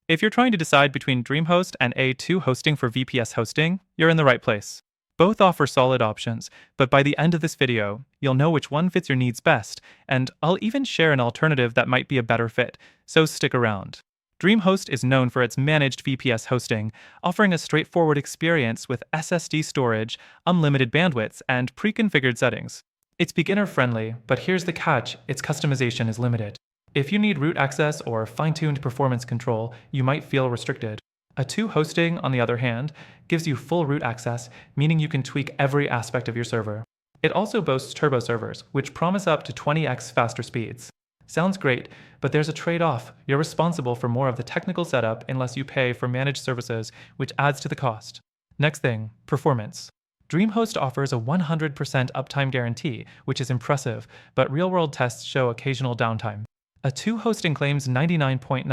If you're trying to decide between DreamHost and A2 hosting for VPS hosting, you're in the right place. Both offer solid options, but by the end of this video, you'll know which one fits your needs best, and I'll even share an alternative that might be a better fit, so stick around. DreamHost is known for its managed VPS hosting, offering a straightforward experience with SSD storage, unlimited bandwidth, and pre-configured settings. It's beginner-friendly, but here's the catch: its customization is limited. If you need root access or fine-tuned performance control, you might feel restricted. A2 hosting, on the other hand, gives you full root access, meaning you can tweak every aspect of your server. It also boasts turbo servers, which promise up to 20x faster speeds. Sounds great, but there's a trade-off. You're responsible for more of the technical setup unless you pay for managed services, which adds to the cost. Next thing, performance. DreamHost offers a 100% uptime guarantee, which is impressive, but real-world tests show occasional downtime. A2 hosting claims 99.9%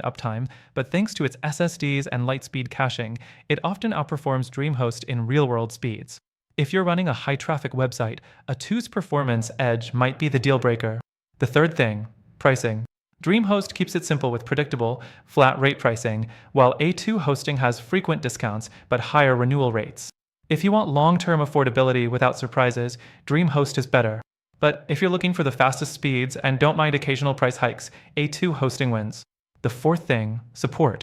uptime, but thanks to its SSDs and lightspeed caching, it often outperforms DreamHost in real-world speeds. If you're running a high-traffic website, A2's performance edge might be the deal-breaker. The third thing, pricing. DreamHost keeps it simple with predictable, flat-rate pricing, while A2 hosting has frequent discounts but higher renewal rates. If you want long-term affordability without surprises, DreamHost is better. But if you're looking for the fastest speeds and don't mind occasional price hikes, A2 hosting wins. The fourth thing, support.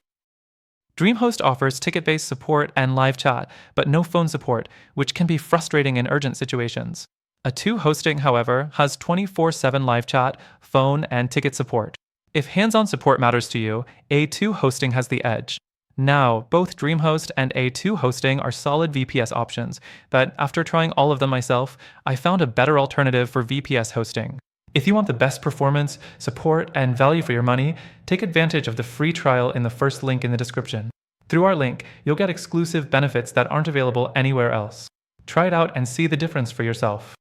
DreamHost offers ticket-based support and live chat, but no phone support, which can be frustrating in urgent situations. A2 hosting, however, has 24/7 live chat, phone, and ticket support. If hands-on support matters to you, A2 hosting has the edge. Now, both DreamHost and A2 hosting are solid VPS options, but after trying all of them myself, I found a better alternative for VPS hosting. If you want the best performance, support, and value for your money, take advantage of the free trial in the first link in the description. Through our link, you'll get exclusive benefits that aren't available anywhere else. Try it out and see the difference for yourself.